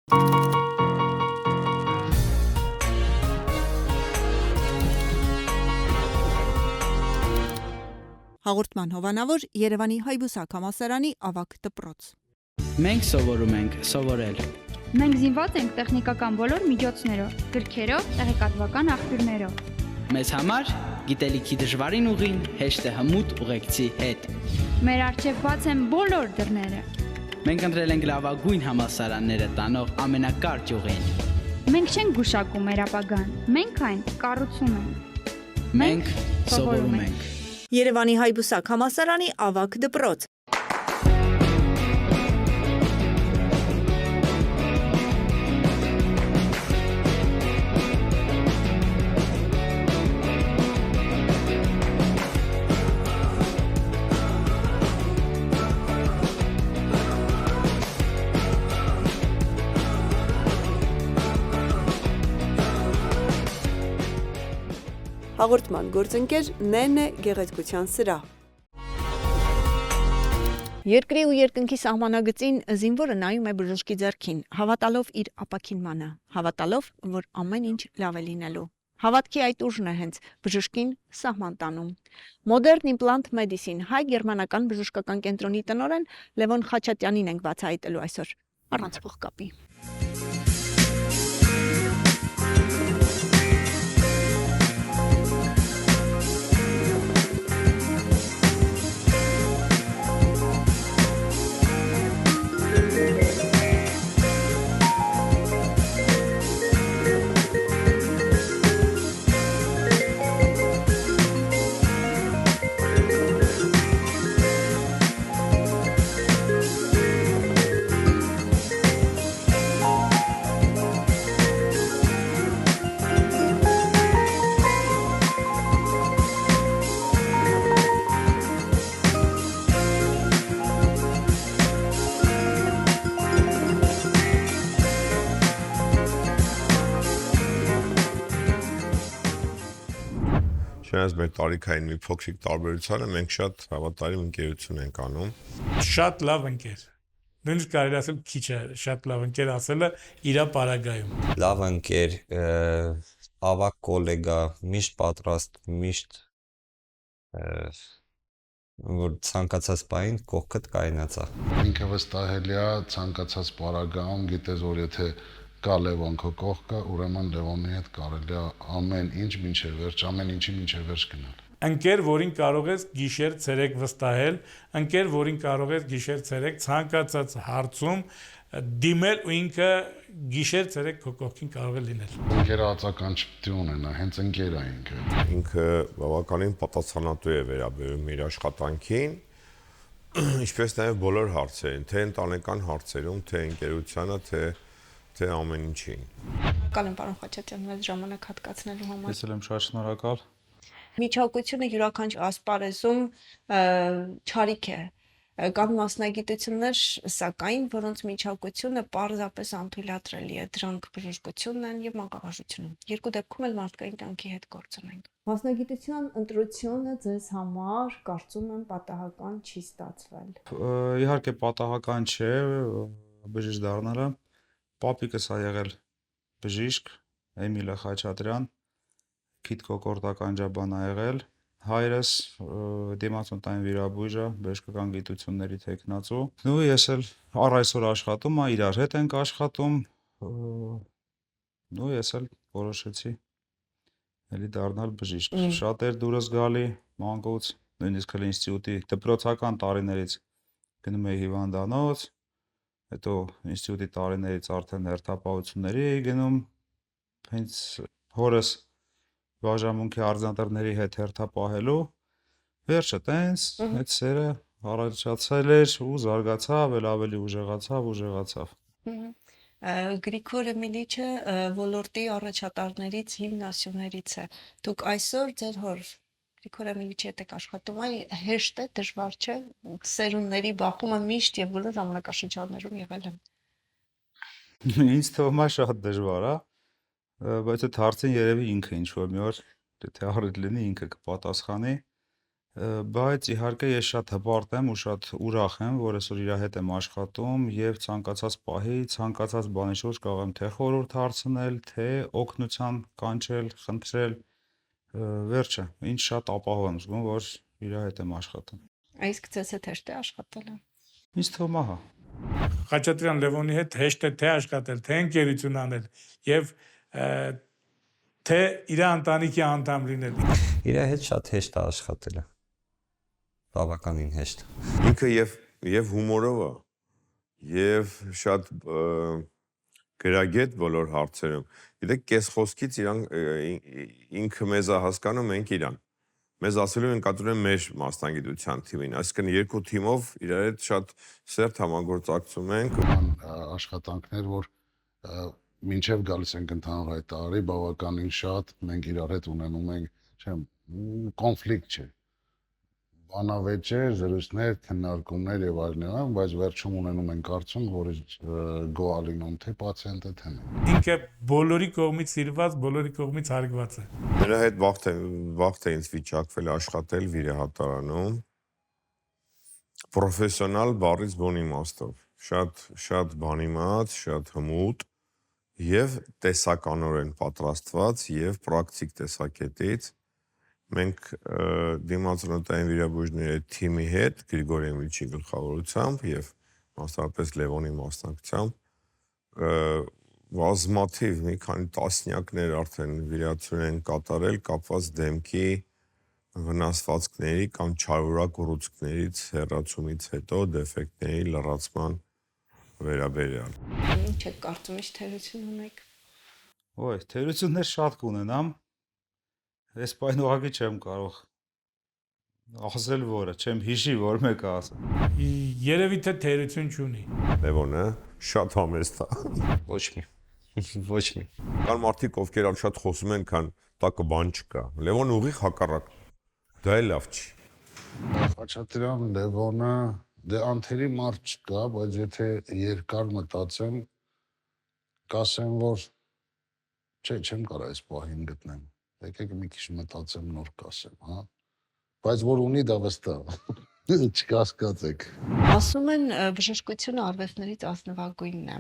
Հաղորդման հովանավոր Երևանի Հայբուսակ համալսարանի ավագ դպրոց։ Մենք սովորում ենք սովորել։ Մենք զինված ենք տեխնիկական բոլոր միջոցներով, գրքերով, տեղեկատվական աղբյուրներով։ Մեզ համար գիտելիքի դժվարին ուղին հեշտ է հմուտ ուղեկցի հետ։ Մեր առջև բաց են բոլոր դռները։ Մենք ընտրել ենք լավագույն համալսարանները տանող ամենակարճ ուղին։ Մենք չենք գուշակում մեր ապագան, մենք այն կառուցում ենք։ Մենք սովորում ենք։ Երևանի Հայբուսակ համալսարանի ավագ դպրոց։ Հաղորդման գործընկեր Նենե գեղեցկության սրահ։ Երկրի ու երկնքի սահմանագծին զինվորը նայում է բժշկի ձեռքին, հավատալով իր ապաքինմանը, հավատալով, որ ամեն ինչ լավ է լինելու։ Հավատքի այդ ուժն է հենց բժշկին սահման տանում։ Modern Implant Medicine հայ-գերմանական բժշկական կենտրոնի տնօրեն Լևոն Խաչատյանին ենք բացահայտելու այսօր առանց փողկապի։ Չնայած մեր տարիքային մի փոքրիկ տարբերությանը մենք շատ հավատարիմ ընկերություն ենք անում։ Շատ լավ ընկեր։ Նույնիսկ կարելի ասել քիչ է շատ լավ ընկեր ասելը իր պարագայում։ Լավ ընկեր, ավագ գոլեգա, միշտ պատրաստ, միշտ որ ցանկացած բային կողքդ կայնացա։ Ինքը վստահելի է ցանկացած պարագայում, գիտես որ եթե կա Լևոն քո կողքը, ուրեմն Լևոնի հետ կարելի է ամեն ինչ մինչև վերջ, ամեն ինչի մինչև վերջ գնալ։ Ընկեր, որին կարող ես գիշեր ցերեկ վստահել, ընկեր, որին կարող ես գիշեր ցերեկ ցանկացած հարցում դիմել ու ինքը գիշեր ցերեկ քո կողքին կարող է լինել։ Ընկերը ածական չպետք է ունենա, հենց ընկեր է ինքը։ Ինքը բավականին պատասխանատու է վերաբերում իր աշխատանքին, ինչպես նաև բոլոր հարցերին, թե ընտանեկան հարցերում, թե ընկերությանը, թե ամեն ինչին։ Կան պարոն Խաչատյան, մեզ ժամանակ հատկացնելու համար։ Ես եմ շատ շնորհակալ։ Միջակայությունը յուրաքանչյուր ասպարեզում չարիք է։ Կան մասնագիտություններ, սակայն, որոնց միջակայությունը պարզապես անթույլատրելի է, դրանք բժշկությունն են եւ մանկավարժությունը։ Երկու դեպքում էլ մարդկային կյանքի հետ գործ ունենք։ Մասնագիտության ընտրությունը ձեզ համար կարծում եմ պատահական չի ստացվել։ Իհարկե պատահական չէ բժիշկ դառնալը։ Պապիկս ա եղել բժիշկ, Էմիլը Խաչատրյան, Քիթ Կոկորդական ջաբան ա եղել, հայրս դիմացօնտային վիրաբույժ ա, բժշկական գիտությունների թեկնածու։ Ու ես էլ առ այսօր աշխատում ա, իրար հետ ենք աշխատում, ու ես էլ որոշեցի էլի դառնալ բժիշկ։ Շատ էր դուրս գալի մանկուց, նույնիսկ ինստիտուտի դպրոցական տարիներից գնում էի հիվանդանոց, հետո ինստիտուտի տարիներից արդեն հերթապահությունների էի գնում, հենց հորս բաժանմունքի արձանտրների հետ հերթապահելու, վերջը տենց, այդ սերը առաջացել էր ու զարգացավ, ավելի ուժեղացավ։ Գրիգոր Էմիլիչը ոլորտի առաջատարներից, հիմնասյուներից է։ Դուք այսօր ձեր հոր Գրիգոր Էմիլիչի հետ եք աշխատում, այ հեշտ է, դժվար չէ, սերունդների բախումը միշտ եւ բոլոր ժամանակաշրջաններում եղել է։ Ինձ թվում է շատ դժվար է, բայց այդ հարցին երևի ինքը ինչ-որ մի օր, եթե առիթ լինի, ինքը կպատասխանի։ Բայց իհարկե ես շատ հպարտ եմ ու շատ ուրախ եմ, որ այսօր իր հետ եմ աշխատում եւ ցանկացած պահի, ցանկացած բանի շուրջ կարող եմ թե խորհուրդ հարցնել, թե օգնության կանչել, խնդրել, վերջը, ինչ շատ ապահով եմ զգում, որ իր հետ եմ աշխատում։ Իսկ ցես հետ հեշտ է աշխատելը։ Ինձ թվում է, հա։ Խաչատրյան Լևոնի հետ հեշտ է թե աշխատել, թե ընկերություն անել եւ թե իր ընտանիքի անդամ լինել։ Իր հետ շատ հեշտ է աշխատելը։ Բավականին հեշտ։ Ինքը եւ հումորով է, եւ շատ գրագետ բոլոր հարցերում։ Գիտեք, կես խոսքից ինքը մեզ է հասկանում, մենք իրան։ Մեզ ասելու են կատարում մեր մասնագիտության թիմին, այսինքն երկու թիմով իրար հետ շատ սերտ համագործակցում ենք։ Աշխատանքներ, որ մինչև գալիս ենք ընդհանուր հայտարարի, բավականին շատ մենք իրար հետ ունենում ենք, չեմ, կոնֆլիկտ չէ։ Բանավեճեր, զրույցներ, քննարկումներ եւ այլն, բայց վերջում ունենում ենք կարծում, որ գոալինում թե պացիենտը թե մենք։ Ինքը բոլորի կողմից սիրված, բոլորի կողմից հարգված է։ Նրա հետ վաղ թե ինձ վիճակվել աշխատել վիրահատարանում պրոֆեսիոնալ բառից բուն իմաստով, շատ բանիմաց, շատ հմուտ եւ տեսականորեն պատրաստված եւ պրակտիկ տեսակետից մենք դիմացնոտային վիրաբույժների թիմի հետ Գրիգորի Էմիլչի գլխավորությամբ եւ մասնավորապես Լևոնի մասնակցությամբ բազմաթիվ մի քանի տասնյակներ արդեն վիրացություն են կատարել կապված դեմքի վնասվածքների կամ չարորակ ուռուցքներից հեռացումից հետո դեֆեկտների լրացման վերաբերյալ։ Ինչ եք կարծում, ինչ թերություն ունեք։ Ոյ, թերություններ շատ կունենամ։ Ես պայն ուղղակի չեմ կարող ասել որը, չեմ հիշի, որ մեկը ասեմ։ Երևի թե թերություն չունի։ Լևոնը շատ համեստ է։ Ոչ մի։ Ոչ մի։ Կան մարդիկ, ովքեր շատ խոսում են, քան տակը բան չկա։ Լևոնը ուղիղ հակառակ։ Դա էլ լավ չի։ Խաչատրյան Լևոնը դե անթերի մարդ չկա, բայց եթե երկար մտածեմ, կասեմ, որ չեմ կարող այս պահին գտնեմ։ Եկեք մի քիչ մտածեմ, նոր կասեմ, հա։ Բայց որ ունի դա վստահ։ Չկասկածեք։ Ասում են բժշկությունը արվեստներից ազնվագույնն է։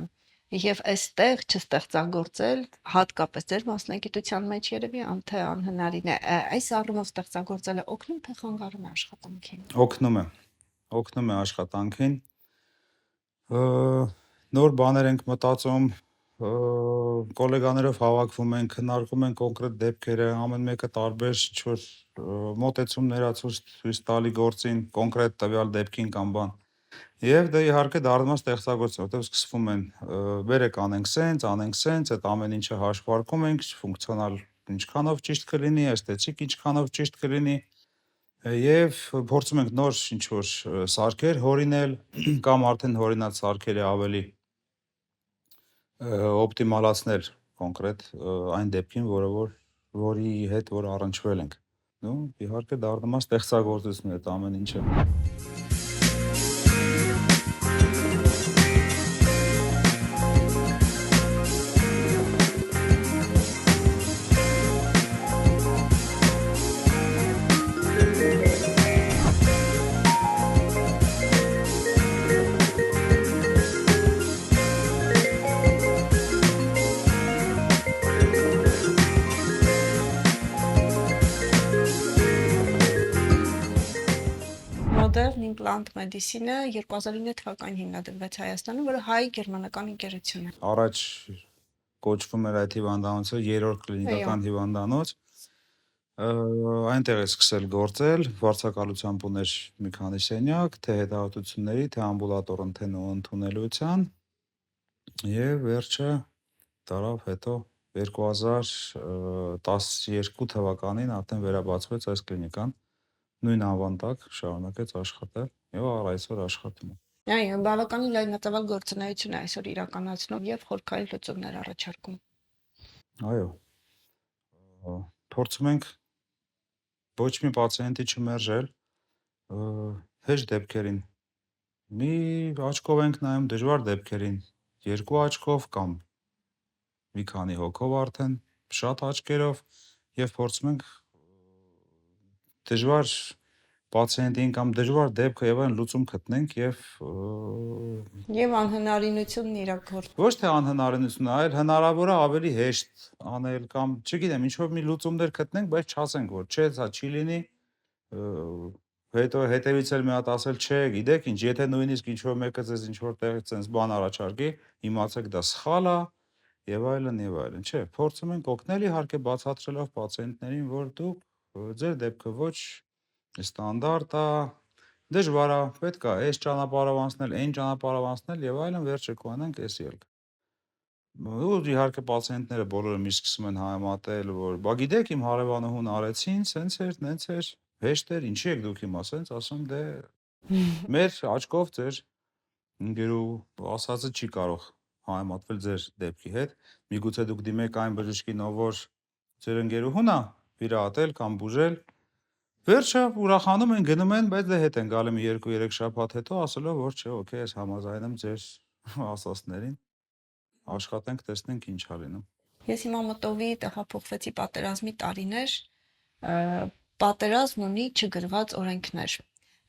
Եվ այստեղ չստեղծագործել, հատկապես ձեր մասնագիտության մեջ երևի թե անհնարին է։ Այս առումով ստեղծագործելը օգնում թե խանգարում է աշխատանքին։ Օգնում է աշխատանքին։ Նոր բաներ ենք մտածում, գոլեգաներով հավաքվում ենք, քննարկում ենք կոնկրետ դեպքերը, ամեն մեկը տարբեր ինչ-որ մոտեցումներ ցույց տալի գործին, կոնկրետ տվյալ դեպքին կամ բան։ Եվ դա իհարկե դառնում է ստեղծագործություն, որտեղ սկսվում են բերեք անենք սենց, այդ ամեն ինչը հաշվարկում ենք, ֆունկցիոնալ ինչքանով ճիշտ կլինի, էսթետիկ ինչքանով ճիշտ կլինի, եւ փորձում ենք նոր ինչ-որ սարքեր հորինել կամ արդեն հորինած սարքերը ավելի օպտիմալացնել կոնկրետ այն դեպքին, որի հետ որ առնչվել ենք։ Նու իհարկե դառնում է ստեղծագործություն այդ ամեն ինչը։ Modern Implant Medicine 2009 թվականին հիմնադրվեց Հայաստանում, որը հայ-գերմանական ընկերություն է։ Առաջ կոչվում էր այդ հիվանդանոցը երրորդ կլինիկական հիվանդանոց։ Այնտեղ է սկսել գործել, վարձակալությամբ ուներ մի քանի սենյակ, թե հետազոտությունների, թե ամբուլատոր ընդունելության, եւ վերջը դարավ հետո 2012 թվականին արդեն վերաբացվեց այս կլինիկան, նույն անվան տակ շարունակեց աշխատել եւ այսօր աշխատում է։ Այո, բավականին լայնածավալ գործունեություն է այսօր իրականացնում եւ խորքային լուծումներ առաջարկում։ Այո։ Փորձում ենք ոչ մի պացիենտի չմերժել, հեշտ դեպքերին մի աչքով ենք նայում, դժվար դեպքերին երկու աչքով կամ մի քանի հոգով արդեն շատ աչքերով եւ փորձում ենք դժվար պացիենտին կամ դժվար դեպքը եւ այն լուծում գտնենք եւ Եվ անհնարինությունն իրակորդ։ ոչ թե անհնարինություն, այլ հնարավոր է ավելի հեշտ անել կամ չգիտեմ, ինչ որ մի լուծումներ գտնենք, բայց չասենք որ չէ, սա չի լինի, հետո հետևից էլ մի հատ ասել չէ, գիտեք ինչ, եթե նույնիսկ ինչ որ մեկը ձեզ ինչ որ տեղից sense բան առաջարկի, իմացեք դա սխալ է եւ այլն եւ այլն, չէ, փորձում ենք օգնել իհարկե բացատրելով պացիենտներին, որ դուք ձեր դեպքը ոչ ստանդարտ է, դժվար է, պետք է այս ճանապարհով անցնել, այն ճանապարհով անցնել եւ այլն, վերջը կունենանք էս ելք։ Ու իհարկե պացիենտները բոլորը միշտ սկսում են համեմատել, որ բա գիտեք իմ հարևանուհուն արեցին, սենց էր, նենց էր, հեշտ էր, ինչի եք դուք հիմա սենց, ասում դե մեր աչքով ձեր ընկերու ասածը չի կարող համեմատվել ձեր դեպքի հետ։ Միգուցե դուք դիմեք այն բժշկին, ով որ ձեր ընկերուհուն է վիրահատել կամ բուժել, վերջը ուրախանում են, գնում են, բայց դե հետ են գալի մի 2-3 շաբաթ հետո ասելով, որ չէ, օքեյ, ես համաձայն եմ ձեր ասածներին, աշխատենք, տեսնենք ինչ ա լինում։ Ես հիմա մտովի տեղափոխվեցի պատերազմի տարիներ, պատերազմ ունի չգրված օրենքներ։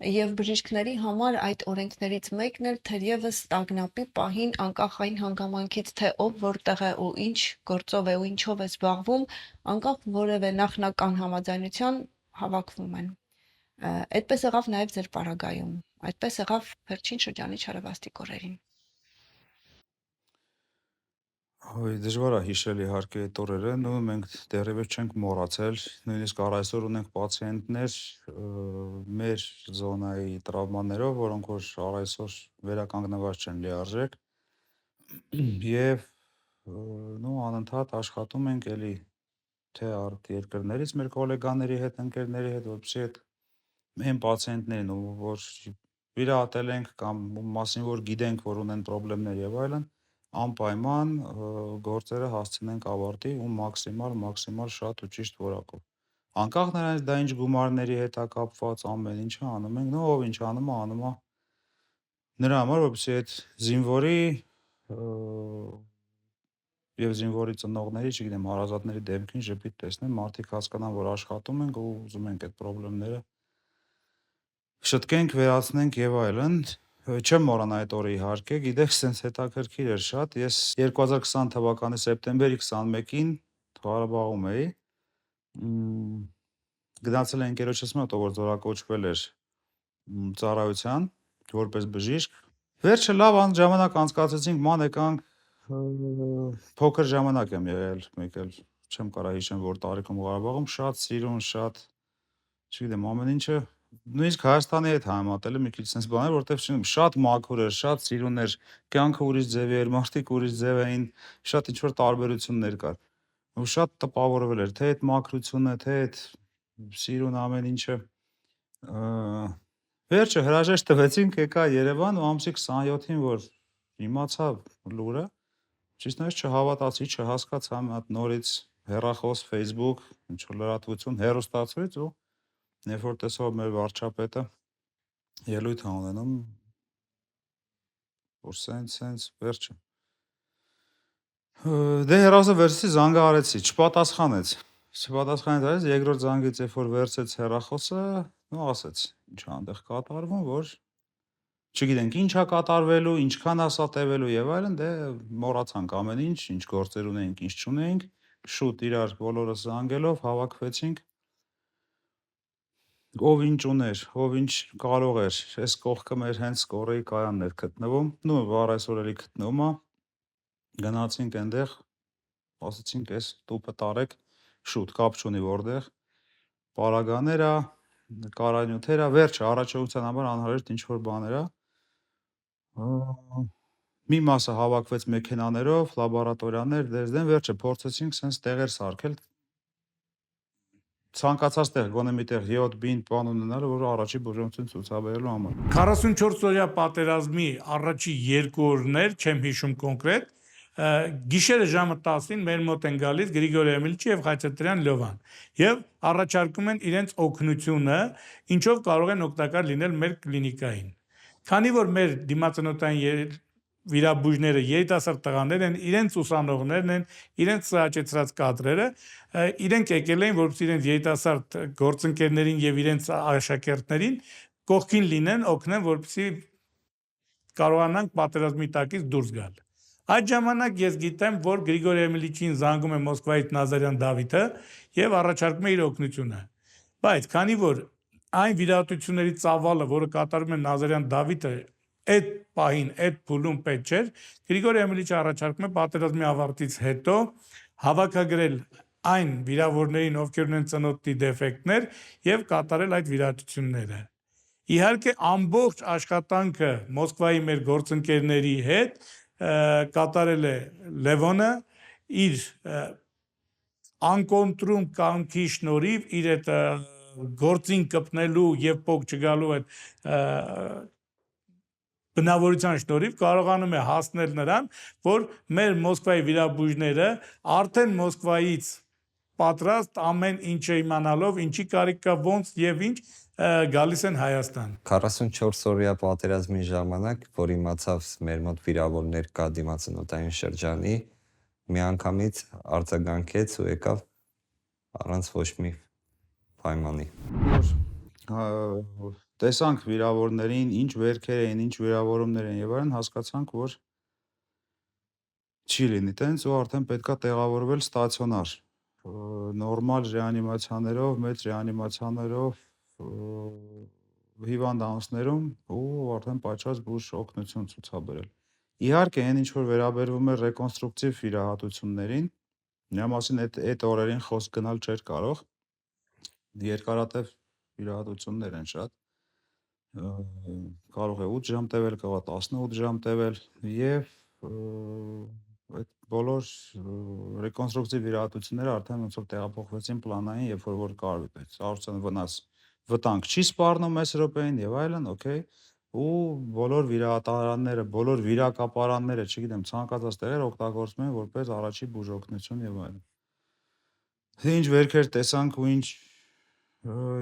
Եվ բժիշկների համար այդ օրենքներից մեկն էլ թերևս տագնապի պահին անկախ այն հանգամանքից, թե ով որտեղ է ու ինչ գործով է ու ինչով է զբաղվում, անկախ որևէ նախնական համաձայնության հավաքվում են։ Այդպես եղավ նաև ձեր պարագայում, այդպես եղավ վերջին շրջանի չարավաստիկ օրերին։ Ոյ դժվար է հիշել իհարկե այդ օրերը, նո մենք դեռևս չենք մոռացել, նույնիսկ առ այսօր ունենք պացիենտներ մեր զոնայի տրավմաներով, որոնք որ առ այսօր վերականգնված չեն լիարժեք եւ նո անընդհատ աշխատում ենք էլի թե արդ երկրներից մեր գոլեգաների հետ, ընկերների հետ, որպեսզի այդ այն պացիենտներին, որ վիրահատել ենք կամ մասին որ գիտենք, որ ունեն խնդիրներ եւ այլն, անպայման գործերը հասցնենք ավարտի ու մաքսիմալ շատ ու ճիշտ որակով։ Անկախ նրանից դա ինչ գումարների հետ է կապված, ամեն ինչը անում ենք, ով ինչ անում է նրա համար, որպեսզի այդ զինվորի եւ զինվորի ծնողների, չգիտեմ, հարազատների դեմքին ժպիտ տեսնեն, մարդիկ հասկանան, որ աշխատում ենք ու ուզում ենք այդ խնդիրները շտկենք, վերացնենք եւ այլն։ Չեմ մոռանա այդ օրը իհարկե, գիտեք, sense հետաքրքիր էր շատ։ Ես 2020 թվականի սեպտեմբերի 21-ին Ղարաբաղում էի։ Գնացել եմ ընկերոջս մոտ, որ զորակոչվել էր ծառայության, որպես բժիշկ։ Վերջը լավ ժամանակ անցկացրեցինք, ման եկանք, փոքր ժամանակ եմ եղել, մեկ էլ չեմ կարող հիշեմ, որ տարիքում Ղարաբաղում շատ սիրուն, շատ, չգիտեմ, ամեն ինչը նույնիսկ Հայաստանի հետ համեմատել մի քիչ sense բաներ, որտեվ շատ մաքուր էր, շատ սիրուն էր, կյանքը ուրիշ ձև էր, մարդիկ ուրիշ ձև էին, շատ ինչ որ տարբերություններ կար։ Ու շատ տպավորվել էր, թե այդ մաքրությունը, թե այդ սիրուն ամեն ինչը։ Վերջը հրաժեշտ տվեցինք, եկա Երևան ու ամսի 27-ին, որ իմացա լուրը, ճիշտ նայած չհավատացի, չհասկացա, մի հատ նորից հեռախոս, Facebook, ինչ որ լրատվություն, հեռուստացույց ու երբ որ տեսա մեր վարչապետը ելույթ է ունենում, որ սենց վերջը։ Դե հեռախոսը վերցրի, զանգը արեցի, չպատասխանեց, երկրորդ զանգից երբ որ վերցեց հեռախոսը, ու ասեց, ինչ ա այնտեղ կատարվում, որ չգիտենք ինչ ա կատարվելու, ինչքան է սա տևելու եւ այլն, դե մոռացանք ամեն ինչ, ինչ գործեր ունեինք, ինչ չունեինք, շուտ իրար բոլորս զանգելով հավաքվեցինք, ով ինչ ուներ, ով ինչ կարող էր, այս կողքը մեր հենց Կորեի կայանն էր գտնվում, նո վառ այսօր էլի գտնվում է, գնացինք այնտեղ, ասացինք այս տուփը տարեք, շուտ կապ չունի որտեղ, պարագաներ է, կարանյութեր է, վերջը առաջողության համար անհրաժեշտ ինչ որ բաներ է, մի մասը հավաքվեց մեքենաներով, լաբորատորիաներ, դերձեն, վերջը փորձեցինք sense տեղեր սարքել, ցանկացած տեղ, գոնե միտեղ 7 բին բան ունենալ, որ առաջի բուժողություն ցուցաբերելու համար։ 44-օրյա պատերազմի առաջի 2 օրներ, չեմ հիշում կոնկրետ, գիշերը ժամը 10-ին մեր մոտ են գալիս Գրիգոր Էմիլիչը եւ Խաչատրյան Լևան եւ առաջարկում են իրենց օգնությունը, ինչով կարող են օգտակար լինել մեր կլինիկային։ Քանի որ մեր դիմացանոթային վիրաբույժները երիտասարդ տղաներ են, իրենց ուսանողներն են, իրենց սրաճեցրած կադրերը, իրենք եկել էին, որպես իրենց երիտասարդ գործընկերներին եւ իրենց աշակերտներին կողքին լինեն, օգնեն, որպեսզի կարողանանք պատերազմի տակից դուրս գալ։ Այդ ժամանակ ես գիտեմ, որ Գրիգորի Էմելիչին զանգում է Մոսկվայից Նազարյան Դավիթը եւ առաջարկում է իր օգնությունը։ Բայց քանի որ այն վիրահատությունների ծավալը, որը կատարում է Նազարյան Դավիթը, այդ պահին, այդ փուլում պետք չէր, Գրիգորի Էմելիչը առաջարկում է պատերազմի ավարտից հետո հավաքագրել այն վիրավորներին, ովքեր ունեն ծնոտի դեֆեկտներ եւ կատարել այդ վիրահատությունները։ Իհարկե ամբողջ աշխատանքը Մոսկվայի մեր գործընկերների հետ կատարել է Լևոնը իր անկոնտրում կամքի շնորհիվ, իր այդ գործին կպնելու եւ փոք չգալու այդ բնավորության շնորհիվ կարողանում է հասնել նրան, որ մեր Մոսկվայի վիրաբույժները արդեն Մոսկվայից պատրաստ ամեն ինչը իմանալով, ինչի կարիք կա, ոնց եւ ինչ գալիս են Հայաստան։ 44 օրյա պատերազմի ժամանակ, որ իմացավ մեր մոտ վիրավորներ կա դիմացնոտային շրջանի, միանգամից արձագանքեց ու եկավ առանց ոչ մի պայմանի։ Տեսանք վիրավորներին, ինչ վերքեր էին, ինչ վիրավորումներ են եւ այլն, հասկացանք, որ չի լինի տենց ու արդեն պետքա տեղավորվել ստացիոնար, նորմալ ռեանիմացիաներով, մեծ ռեանիմացիաներով, հիվանդանոցներում ու արդեն պատշաճ բուժ օգնություն ցուցաբերել։ Իհարկե, այն ինչ որ վերաբերվում է ռեկոնստրուկտիվ վիրահատություններին, նրա մասին այդ օրերին խոսք գնալ չէր կարող։ Երկարատև վիրահատություններ են շատ։ Կարող է 8 ժամ տևել, կարող է 18 ժամ տևել եւ այդ բոլոր ռեկոնստրուկտիվ վիրահատությունները արդեն ոնց որ տեղափոխվեցին պլանային, երբ որ կարվի այդ 100% վնաս վտանգ չի սպառնում այս րոպեին եւ այլն, օքեյ, ու բոլոր վիրահատարանները, բոլոր վիրակապարանները, չգիտեմ, ցանկացած տեղեր օգտագործում են որպես առաջի բուժօգնություն եւ այլն։ Ինչ վերքեր տեսանք ու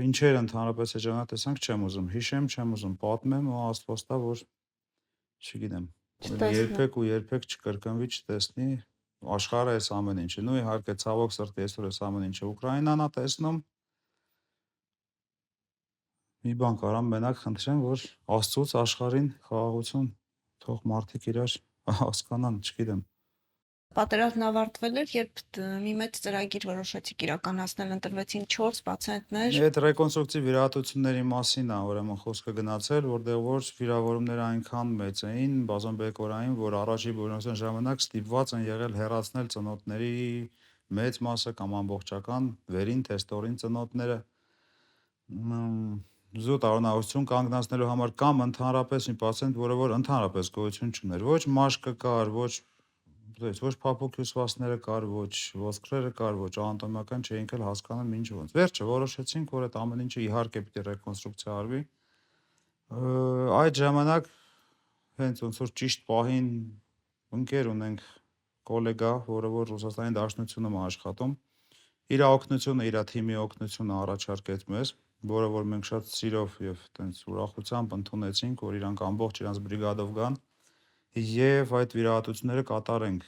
ինչեր ընդհանրապես այդ ժամանակ տեսանք, չեմ ուզում հիշեմ, չեմ ուզում պատմեմ ու աստվածտա, որ չգիտեմ, երբեք չկրկնվի, չտեսնի աշխարհը այս ամեն ինչը։ Ու իհարկե ցավոք սրտի այսօր այս ամեն ինչը Ուկրաինան է տեսնում։ Մի բան կարամ մենակ խնդրեմ, որ Աստծուց աշխարհին խաղաղություն թող մարդիկ իրար հասկանան, չգիտեմ։ Պատերազմն ավարտվել էր, երբ մի մեծ ծրագիր որոշեցիք իրականացնել, ընտրվեցին 4 պացիենտներ։ Այդ ռեկոնստրուկտիվ վիրահատությունների մասին է ուրեմն խոսքը գնացել, որտեղ որ վիրավորումները այնքան մեծ էին, բազոմբեկորային, որ առաջի բուժօգնության ժամանակ ստիպված են եղել հեռացնել ծնոտների մեծ մասը կամ ամբողջական վերին թեստորին ծնոտները զուտ առողջություն կանգնացնելու համար կամ ընդհանրապես մի պացիենտ, որը որ ընդհանրապես գոյություն չուներ, ոչ մաշկը կար, ոչ փափուկ հյուսվածքները կար, ոչ ոսկրերը կար, ոչ անատոմիական չէինք էլ հասկանում ինչ ոնց։ Վերջը որոշեցինք, որ այդ ամեն ինչը իհարկե պիտի ռեկոնստրուկցիա արվի։ Այդ ժամանակ հենց ոնց որ ճիշտ պահին ընկեր ունենք գոլեգա, որը որ Ռուսաստանի Դաշնությունում է աշխատում, իր օգնությունը, իր թիմի օգնությունը առաջարկեց մեզ, որը որ մենք շատ սիրով եւ տենց ուրախությամբ ընդունեցինք, որ իրանք ամբողջ իրանց բրիգադով գան եւ այդ վիրահատությունները կատարենք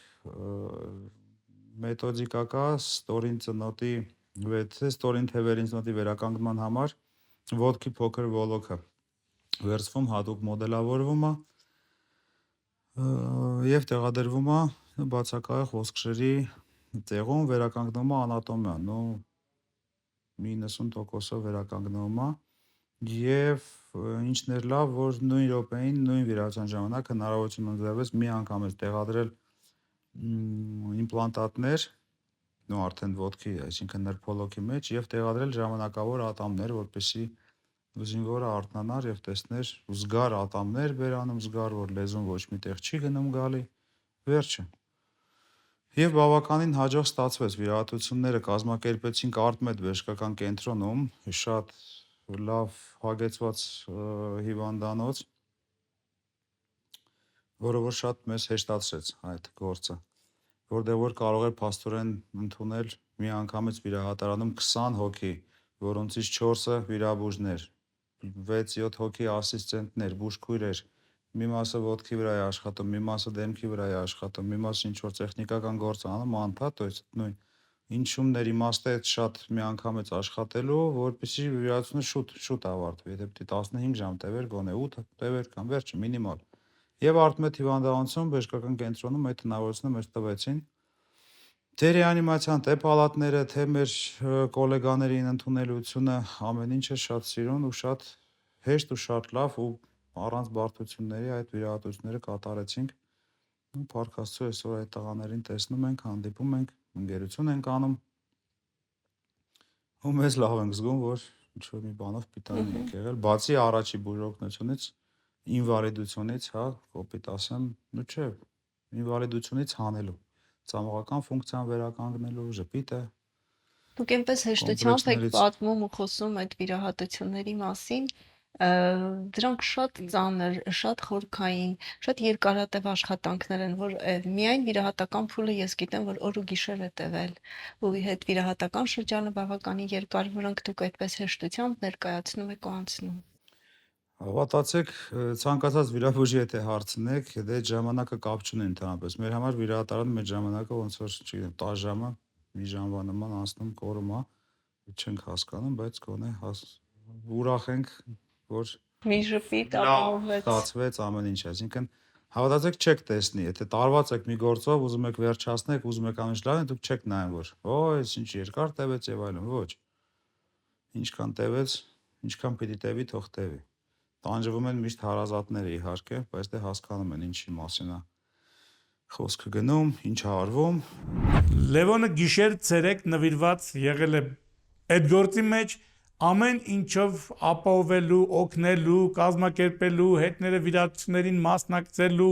մեթոդիկա ստորին ծնոտի ստորին թևերին ծնոտի վերականգնման համար ոտքի փոքր ոլոքը վերցվում, հատուկ մոդելավորվում է եւ տեղադրվում է բացակայող ոսկրերի տեղում, վերականգնում է անատոմիան, ու 90%-ով վերականգնում է եւ ինչն էր լավ, որ նույն րոպեին, նույն վիրահատության ժամանակ հնարավորություն ընձեռվեց մի անգամ տեղադրել իմպլանտատներ, նո արդեն ոտքի, այսինքն նրբոլոքի մեջ եւ տեղադրել ժամանակավոր ատամներ, որպեսզի զինվորը արթնանար եւ տեսներ զգար ատամներ բերանում, զգար, որ լեզուն ոչ միտեղ չի գնում գալի, վերջը։ Եվ բավականին հաջող ստացվեց, վիրահատությունները կազմակերպեցինք Արտմեդ բժշկական կենտրոնում, շատ լավ հագեցված հիվանդանոց, որը որ շատ մեզ հեշտացրեց այդ գործը, որտեղ որ կարող էր փաստորեն ընդունել մի անգամից վիրահատարանում 20 հոգի, որոնցից 4-ը վիրաբույժներ, 6-7 հոգի ասիստենտներ, բուժքույրեր, մի մասը ոտքի վրա է աշխատում, մի մասը դեմքի վրա է աշխատում, մի մասը ինչ որ տեխնիկական գործ անում, անդա, то есть նույն ինչումներ իմաստը է շատ միանգամից աշխատելու, որպեսզի վիրահատությունը շուտ ավարտվի։ Եթե պետք է 15 ժամ տևեր, գոնե 8 տևեր կամ վերջը մինիմալ։ Եվ Արտմետ հիվանդանոցում բժշկական կենտրոնում այդ հնարավորությունը մեզ տվեցին։ Թե ռեանիմացիան, թե պալատները, թե մեր գոլեգաներին ընդունելությունը, ամեն ինչը շատ սիրուն ու շատ հեշտ ու շատ լավ ու առանց բարդությունների այդ վիրահատությունները կատարեցինք։ Ու փառք Աստծո, այսօր այդ տղաներին տեսնում ենք, հանդիպում ենք, ընկերություն ենք անում։ Ու մեզ լավ ենք զգում, որ ինչ-որ մի բանով պիտանի ենք եղել, բացի առաջի բուժօգնությունից, ինվալիդությունից, հա, կոպիտ ասեմ, ну չէ, ինվալիդությունից հանելու, ծամողական ֆունկցիան վերականգնելու, ժպիտը։ Դուք այնպես հեշտությամբ եք Կոմպլեքսներից։ պատմում ու խոսում այդ վիրահատությունների մասին, դրանք շատ ծանր, շատ խորքային, շատ երկարատև աշխատանքներ են, որ միայն վիրահատական փուլը ես գիտեմ, որ օր ու գիշեր է տևել, ու հետ վիրահատական շրջանը բավականին երկար, որոնք դուք այդպես հեշտությամբ ներկայացնում եք ու անցնում։ Հավատացեք, ցանկացած վիրաբույժի հետ է հարցնեք, դե այդ ժամանակը կապ չունի ընդհանրապես։ Մեր համար վիրահատարանը մեր ժամանակը ոնց որ, չգիտեմ, 10 ժամը, մի ժամվա նման անցնում կորում է, չենք հասկանում, բայց գոնե ուրախ ենք, որ Մի ժպիտ լավ ապահովեց։ ստացվեց ամեն ինչ, այսինքն հավատացեք չեք տեսնի, եթե տարված եք մի գործով, ուզում եք վերջացնեք, ուզում եք ամեն ինչ լավ, դուք չեք նայում, որ այս ինչ երկար տևեց եւ այլն, ոչ։ Ինչքան տևեց, ինչքան պիտի տևի, թող տևի։ Տանջվում են միշտ հարազատները իհարկե, բայց դե հասկանում են ինչի մասին է խոսքը գնում, ինչ է արվում։ Լևոնը գիշեր ցերեկ նվիրված եղել է այդ գործի մեջ ամեն ինչով ապահովելու, օգնելու, կազմակերպելու, հետները վիրահատություններին մասնակցելու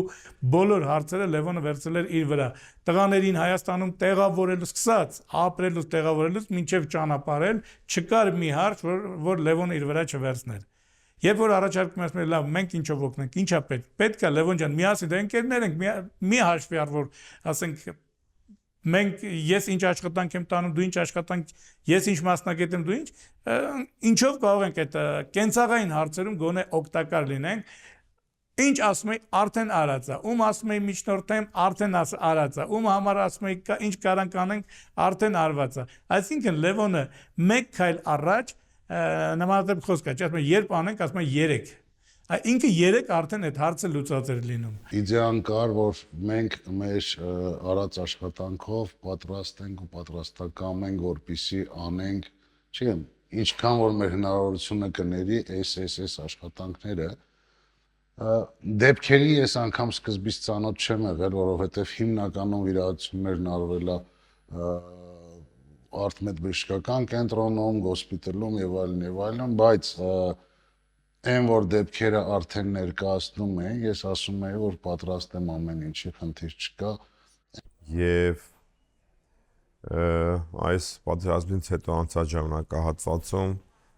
բոլոր հարցերը Լևոնը վերցրել էր իր վրա։ Տղաներին Հայաստանում տեղավորելու սկսած, ապրելուց տեղավորելուց մինչև ճանապարհել, չկար մի հարց, որ Լևոնը իր վրա չվերցներ։ Երբ որ առաջարկում եմ ասել, լավ, մենք ինչով օգնենք, ինչա պետք։ Պետք է Լևոն ջան, միասին դե ընկերներ ենք, մի հաշվի առ որ ասենք մենք ես ինչ աշխատանք եմ տանում, դու ինչ աշխատանք, ես ինչ մասնակետ եմ, դու ինչով կարող ենք այդ կենցաղային հարցերում գոնե օգտակար լինենք։ Ինչ ասում եի, արդեն արած է, ում ասում եի միջնորդեմ, արդեն արած է, ում համար ասում եի, ինչ կարանք անենք, արդեն արված է։ Այսինքն Լևոնը մեկ քայլ առաջ նմանատիպ խոսք է, ասում եմ երբ անենք, ասում եմ 3։ Ինքը 3 արդեն այդ հարցը լուծած էր լինում։ Իդեան կար, որ մենք մեր արած աշխատանքով պատրաստ ենք ու պատրաստական ենք, որպեսզի անենք, չգիտեմ, ինչքան որ մեր հնարավորությունը կների այս աշխատանքները, դեպքերի ես անգամ սկզբից ծանոթ չեմ եղել, որովհետև հիմնականում վիրահատություններն արվել է Արտմետ բժշկական կենտրոնում, հոսպիտալում եւ այլն, բայց այն որ դեպքերը արդեն ներկայացնում են, ես ասում եմ, որ պատրաստ եմ ամեն ինչի, խնդիր չկա։ Եվ այս պատերազմից հետո անցած ժամանակահատվածում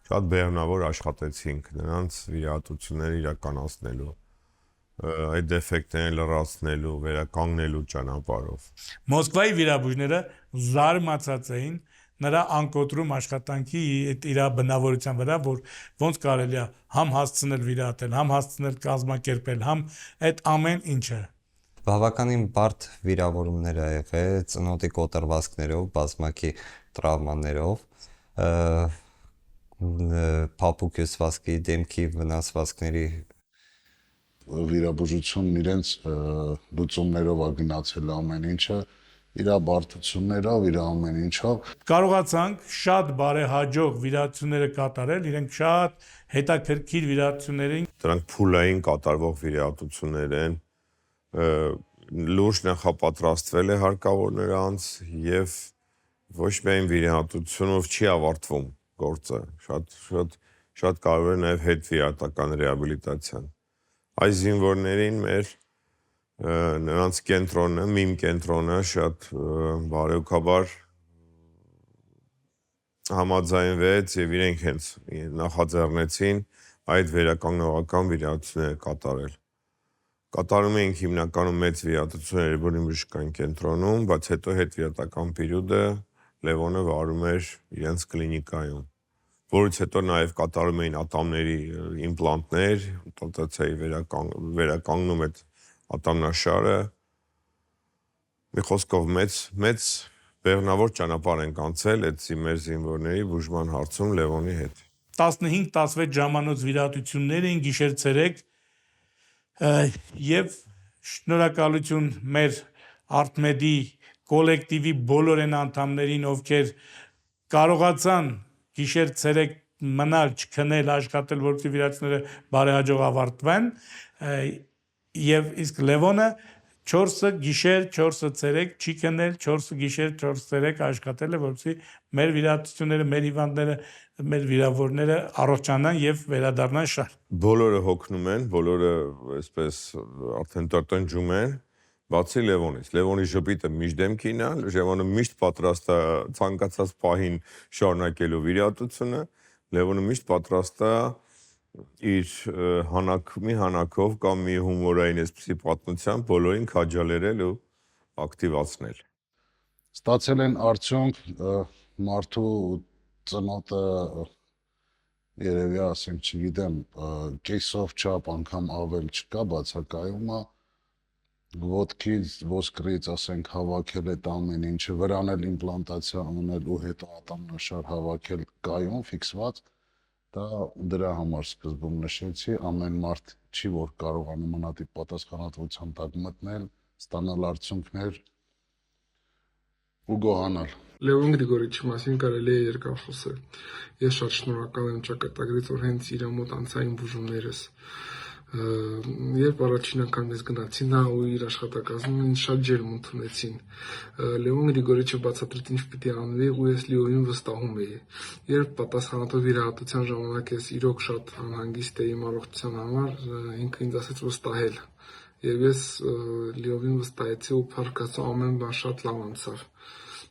շատ բեղմնավոր աշխատեցինք նրանց վիրահատությունները իրականացնելու, այդ դեֆեկտները լրացնելու, վերականգնելու ճանապարհով։ Մոսկվայի վիրաբույժները զարմացած էին նրա անկոտրում աշխատանքի իր բնավորության վրա, որ ոնց կարելի է համ հասցնել վիրահատել, համ հասցնել կազմակերպել, համ այդ ամեն ինչը։ Բավականին բարդ վիրավորումներ ա եղել, ծնոտի կոտրվածքներով, բազմակի տրավմաներով, փափուկ հյուսվածքի, դեմքի վնասվածքների վիրաբուժությունն իրենց լուծումներով է գնացել ամեն ինչը, իր բարդություններով, իր ամեն ինչով։ Կարողացանք շատ բարեհաջող վիրահատությունները կատարել, իրենք շատ հետաքրքիր վիրահատություններ են։ Դրանք փուլային կատարվող վիրահատություններ են, լուրջ նախապատրաստվել է հարկավոր նրանց եւ ոչ միայն վիրահատությունով չի ավարտվում գործը, շատ կարևոր է նաեւ հետվիրահատական ռեաբիլիտացիան։ Այս զինվորներին մեր նրանց կենտրոնը, միմ կենտրոնը շատ բարեկաբար համաձայնվեց եւ իրենք հենց նախաձեռնեցին այդ վերականգնողական վիրահատությունները կատարել։ Կատարում էինք հիմնականում մեծ վիրահատություններ Երևանի բժշկական կենտրոնում, բայց հետո հետվիրահատական պերիոդը Լևոնը վարում էր իրենց կլինիկայում։ որից հետո նաև կատարում էին ատամների իմպլանտներ, օպերացիայի վերականգնում այդ ատամնաշարը։ Մի խոսքով մեծ բեղնավոր ճանապարհ ենք անցել այդ մեր զինվորների բուժման հարցում Լևոնի հետ։ 15-16 ժամանոց վիրահատություններ էին գիշեր-ցերեկ եւ շնորհակալություն մեր Արտմեդի կոլեկտիվի բոլոր այն անդամներին, ովքեր կարողացան գիշեր-ցերեկ մնալ, չքնել, աշխատել, որպեսզի վիրահատությունները բարեհաջող ավարտվեն, եւ իսկ Լևոնը 4 գիշեր, 4 ցերեկ չի քնել, 4 գիշեր, 4 ցերեկ աշխատել է, որպեսզի մեր վիրահատությունները, մեր հիվանդները, մեր վիրավորները առողջանան եւ վերադառնան շար։ Բոլորը հոգնում են, բոլորը այսպես արդեն տրտնջում են, բացի Լևոնից։ Լևոնի ժպիտը միշտ դեմքին է, Լևոնը միշտ պատրաստ է ցանկացած պահին շարունակելու վիրահատությունը, Լևոնը միշտ պատրաստ է իր մի հանակով կամ մի հումորային այսպիսի պատմությամբ բոլորին քաջալերել ու ակտիվացնել։ Ստացել են արդյունք մարդու ծնոտը երևի ասենք, չգիտեմ, կեսով չափ անգամ ավել չկա բացակայումը, ոտքից, ոսկրից ասենք հավաքել այդ ամեն ինչը, վրան էլ իմպլանտացիա անել ու հետո ատամնաշար հավաքել կայուն, ֆիքսված, դա դրա համար սկզբում նշեցի, ամեն մարդ չի, որ կարողանում մնատի պատասխանատվության տակ մտնել, ստանալ արդյունքներ ու գոհանալ։ Լևոն Գրիգորիչի մասին կարելի է երկար խոսել։ Ես շատ շնորհակալ եմ ճակատագրից, որ հենց իր մոտ անցային բուժումներս։ Երբ առաջին անգամ ես գնացի նա ու իր աշխատակազմում ինձ շատ ջերմ ընդունեցին։ Լևոն Գրիգորիչը բացատրեց ինչ պիտի անվի ու ես լիովին վստահում էի։ Երբ պատասխանատու վիրահատության ժամանակ ես իրոք շատ անհանգիստ էի իմ առողջության համար, ինքը ինձ ասեց վստահել։ Եվ ես լիովին վստահեցի ու փառք Աստծո ամեն բան շատ լավ անցավ։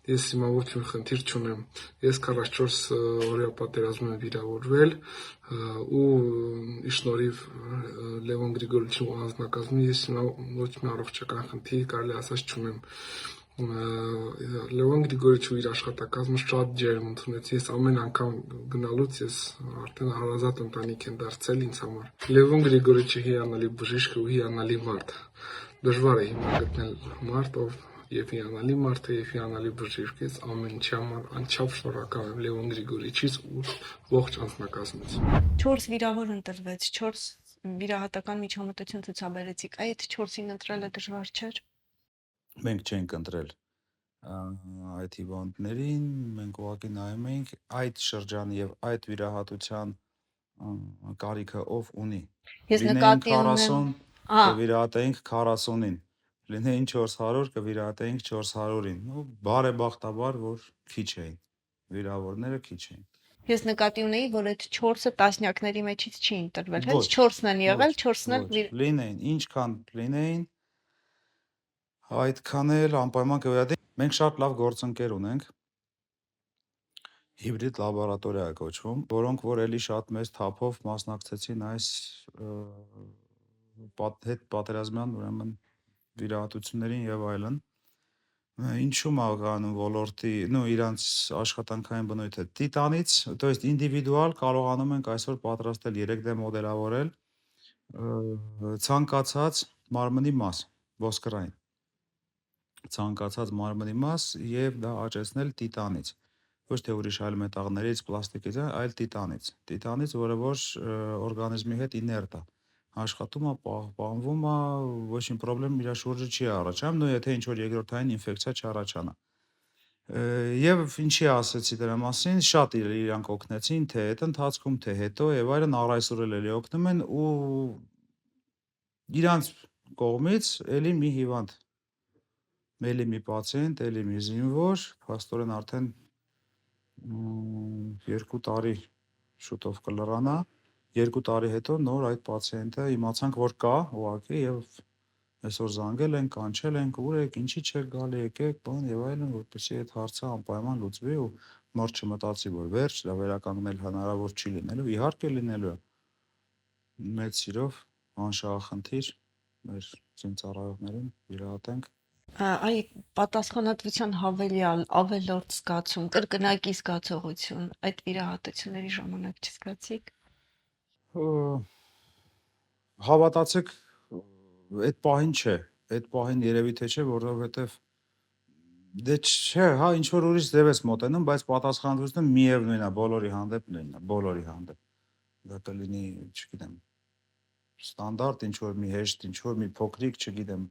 Ես հիմա ոչ մի խնդիր չունեմ։ Ես 44 օրյա պատերազմում եմ վիրավորվել ու ի շնորհիվ Լևոն Գրիգորիչի անձնակազմի ես հիմա ոչ մի առողջական խնդիր կարելի ասած չունեմ։ Լևոն Գրիգորիչը իր աշխատակազմը շատ ջերմ ընդունեց։ Ես ամեն անգամ գնալուց ես արդեն հարազատ ընտանիք եմ դարձել ինձ համար։ Լևոն Գրիգորիչը հիանալի բժիշկ ու հիանալի մարդ։ Դժվար է հիմա գտնել մարդ, ով եւ հիանալի մարդ է եւ հիանալի բժիշկ է, ամեն ինչի համար անչափ շնորհակալ եմ Լևոն Գրիգորիչից ու ողջ անձնակազմից։ 4 վիրավոր ընտրվեց, 4 վիրահատական միջամտություն ցուցաբերեցիք։ Այդ 4-ին ընտրելը դժվար չէր։ Մենք չենք ընտրել այդ հիվանդներին, մենք ուղղակի նայում ենք այդ շրջանի եւ այդ վիրահատության կարիքը ով ունի։ Ես նկատի ունեմ, կվիրահատեինք 40-ին, լինեին 400, կվիրահատեինք 400-ին։ Ու բարեբախտաբար, որ քիչ էին, վիրավորները քիչ էին։ Ես նկատի ունեի, որ այդ 4-ը տասնյակների մեջից չի ընտրվել, հենց 4-ն են եղել, 4-ն էլ լինեին, ինչքան լինեին, այդքան էլ անպայման կվիրահատեինք։ Մենք շատ լավ գործընկեր ունենք, հիբրիդ լաբորատորիա է կոչվում, որոնք որ էլի շատ մեծ թափով մասնակցեցին այս հետ պատերազմյան ուրեմն վիրահատություններին եւ այլն։ Ինչու՞մ է գանում ոլորտի, իրանց աշխատանքային բնույթը տիտանից, то есть ինդիվիդուալ կարողանում ենք այսօր պատրաստել 3D մոդելավորել ցանկացած մարմնի մաս, ոսկրային ցանկացած մարմնի մաս եւ դա աճեցնել տիտանից, ոչ թե ուրիշ այլ մետաղներից, պլաստիկից, այլ տիտանից, որը որ օրգանիզմի հետ իներտ է, աշխատում է, պահպանվում է, ոչ մի խնդրեմ իր շուրջը չի առաջանում, եթե ինչ որ երկրորդային ինֆեկցիա չառաջանա։ Եվ ինչի ասեցի դրա մասին, շատ իրանք օգնեցին, թե այդ ընթացքում, թե հետո եւ այլն, առ այսօր էլ օգնում են ու իրանց կողմից էլի մի հիվանդ, էլի մի պացիենտ, էլի մի զինվոր, փաստորեն արդեն 2 տարի շուտով կլրանա, 2 տարի հետո նոր այդ պացիենտը իմացանք, որ կա ուղղակի եւ այսօր զանգել են, կանչել են, ուր եք, ինչի չեք գալի, եկեք, բան եւ այլն, որպեսզի այդ հարցը անպայման լուծվի ու մարդ չմտածի, որ վերջ, դա վերականգնել հնարավոր չի լինելու, իհարկե լինելու է։ Մեծ սիրով անշահախնդիր մեր զինծառայողներին վիրահատենք Այ պատասխանատվության հավելյալ ավելորդ զգացում, կրկնակի զգացողություն, այդ վիրահատությունների ժամանակ չզգացիք։ Հավատացեք, այդ պահին չէ, այդ պահին երևի թե չէ, որովհետև դե չէ, հա ինչ որ ուրիշ ձև ես մոտենում, բայց պատասխանատվությունը միևնույնն է, բոլորի հանդեպ նույնն է, բոլորի հանդեպ։ Դա կլինի, չգիտեմ, ստանդարտ ինչ որ մի հեշտ, ինչ որ մի փոքրիկ, չգիտեմ,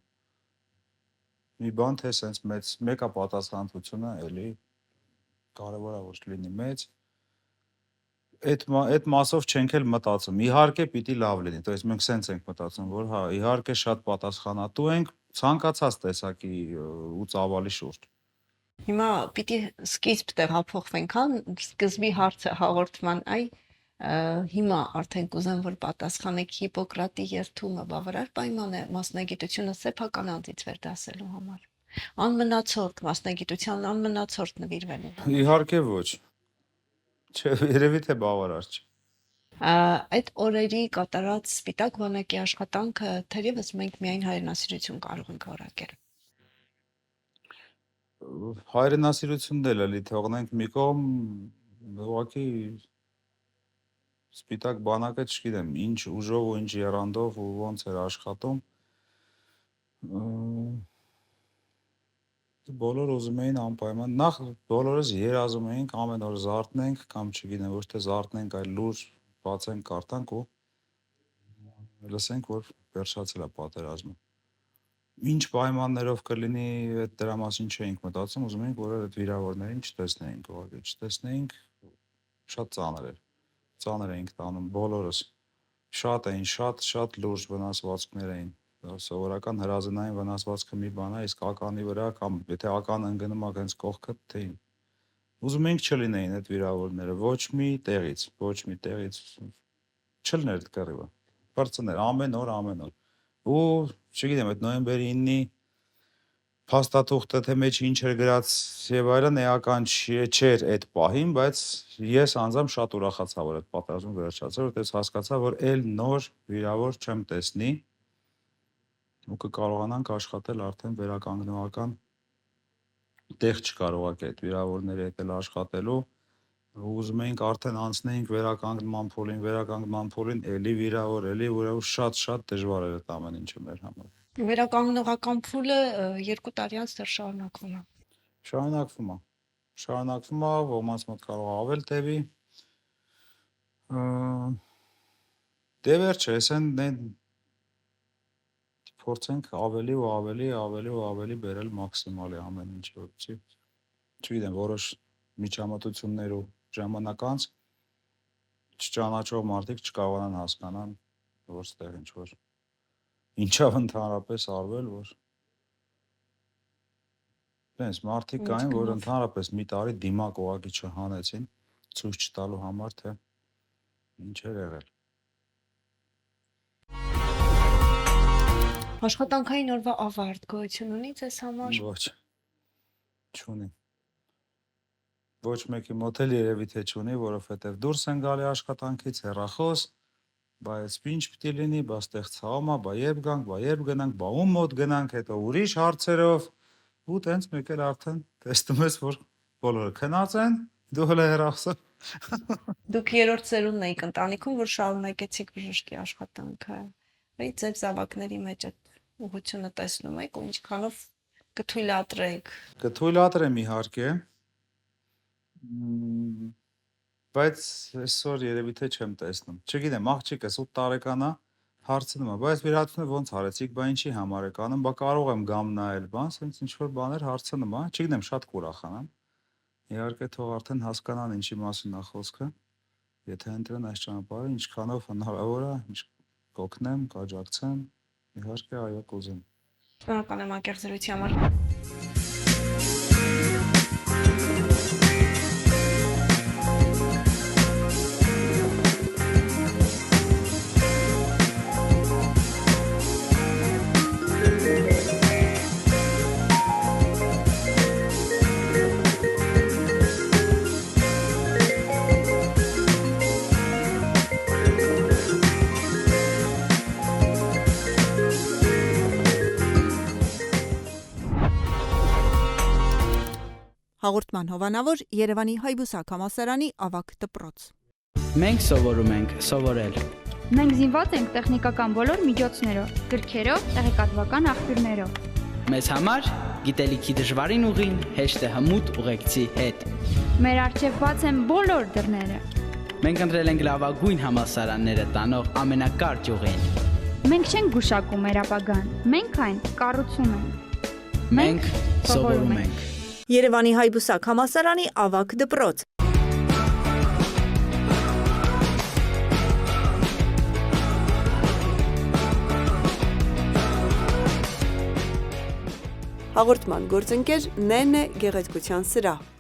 մի բան թե սենց մեծ մեկա պատասխանատվությունը էլի կարևոր է որ լինի մեծ այդ մասով չենք էլ մտածում իհարկե պիտի լավ լինի то есть մենք սենց ենք մտածում որ հա իհարկե շատ պատասխանատու ենք ցանկացած տեսակի ու ծավալի շուրջ Հիմա պիտի սկիզբ տեղափոխվենք, հա, սկզբի հարցը հաղորդման, հիմա արդեն կուզեմ, որ պատասխանեք Հիպոկրատի երթումը բավարար պայման է մասնագիտությունը սեփական անձից վերդասելու համար։ Անմնացորդ մասնագիտության անմնացորդ նվիրվելու։ Իհարկե ոչ։ Չէ, երևի թե բավարար չէ։ Այդ օրերի կատարած սպիտակ բանակի աշխատանքը թերևս մենք միայն հայրենասիրություն կարող ենք որակել։ Հայրենասիրությունն էլ էլի թողնենք մի կողմ, ուղղակի սպիտակ բանակը չգիտեմ, ինչ ուժով ու ինչ եռանդով ու ոնց էր աշխատում։ Բոլոր ուզում էին անպայման, նախ բոլորս երազում էինք ամեն օր զարթնենք կամ չգիտեմ, ոչ թե զարթնենք, այլ լուր բացենք, կարդանք ու լսենք, որ վերջացել է պատերազմը։ Ինչ պայմաններով կլինի, դրա մասին չէինք մտածում, ուզում էինք, որ այդ վիրավորներին չտեսնեինք, ուղղակի չտեսնեինք, շատ ծանր էր։ Ծանր էինք տանում բոլորս։ Շատ էին, շատ լուրջ վնասվածքներ էին։ Սովորական հրազենային վնասվածքը մի բան է, իսկ ականի վրա կամ եթե ականը ընկնում է հենց կողքը, թե ուզում էինք չլինեին այդ վիրավորները, ոչ մի տեղից չլներ կռիվը։ Բարձներ ամեն օր։ Ու չգիտեմ, այդ նոյեմբերի 9-ի փաստաթուղթը թե մեջ ինչ էր գրած եւ այլն էական չէր այդ պահին, բայց ես անձամբ շատ ուրախացա, որ այդ պատերազմը վերջացավ, որտեղ հասկացա, որ այլ նոր վիրավոր չեմ տեսնի ու կկարողանանք աշխատել արդեն վերականգնողական տեղ չկարողակ այդ վիրավորների հետ էլ աշխատելու ուզում էինք արդեն անցնեինք վերականգնման փուլին, էլի վիրավոր, էլի շատ դժվար էր այդ ամեն ինչը մեր համար։ Վերականգնողական փուլը 2 տարի անց դեռ շարունակվում է։ Շարունակվում է, ոմանց մոտ կարող ավել տևի։ Դե վերջը, այսեն փորձենք ավելի ու ավելի բերել մաքսիմալի ամեն ինչ որի։ Չգիտեմ, որոշ միջամտություններ ու ժամանակ անց չճանաչող մարդիկ չկարողանան հասկանան, որ ստեղ ինչավ ընդհանրապես արվել, որ տենց մարդիկ կային, որ ընդհանրապես մի տարի դիմակ ուղղակի չհանեցին, ցույց չտալու համար, թե ինչ էր եղել։ Աշխատանքային օրվա ավարտ գոյություն ունի ձեզ համար։ Ոչ, չունի։ Ոչ մեկի մոտ էլ երևի թե չունի, որովհետև դուրս են գալի աշխատանքից, հեռախոս, բայց ինչ պիտի լինի, բա ստեղ ցավում է, բա երբ գանք, բա երբ գնանք, բա ում մոտ գնանք, հետո ուրիշ հարցերով, ու տենց մեկ էլ արդեն տեսնում ես, որ բոլորը քնած են, դու հələ հեռախոսը։ Դուք երրորդ ծերունն եք ընտանիքում, որ շարունակեցիք բժշկի աշխատանքը։ Այդ ձեր զավակների մեջ այդ ուղղությունը տեսնում եք ու ինչքանով կթույլատրեք։ Կթույլատրեմ իհարկե, բայց այսօր երևի թե չեմ տեսնում։ Չգիտեմ, աղջիկս 8 տարեկան է, հարցնում է, բայց վիրահատությունը ոնց արեցիք, բա ինչի համար եք անում, բա կարող եմ գամ նայել, բան, սենց ինչ որ բաներ հարցնում է, չգիտեմ, շատ կուրախանամ։ Իհարկե թող արդեն հասկանան ինչի մասին է խոսքը, եթե ընտրեն այս ճանապարհը, ինչքանով հնարավոր է, ինչ կօգնեմ, կաջակցեմ, իհարկե այո կուզեմ։ Շնորհակալ եմ անկեղծ զրույցի համար։ Հաղորդման հովանավոր Երևանի Հայբուսակ համալսարանի ավագ դպրոց։ Մենք սովորում ենք սովորել։ Մենք զինված ենք տեխնիկական բոլոր միջոցներով, գրքերով, տեղեկատվական աղբյուրներով։ Մեզ համար գիտելիքի դժվարին ուղին հեշտ է հմուտ ուղեկցի հետ։ Մեր առջև բաց են բոլոր դռները։ Մենք ընտրել ենք լավագույն համալսարանները տանող ամենակարճ ուղին։ Մենք չենք գուշակում մեր ապագան, մենք այն կառուցում ենք։ Մենք սովորում ենք։ Երևանի Հայբուսակ համալսարանի ավագ դպրոց։ Հաղորդման գործընկեր Նենե գեղեցկության սրահ։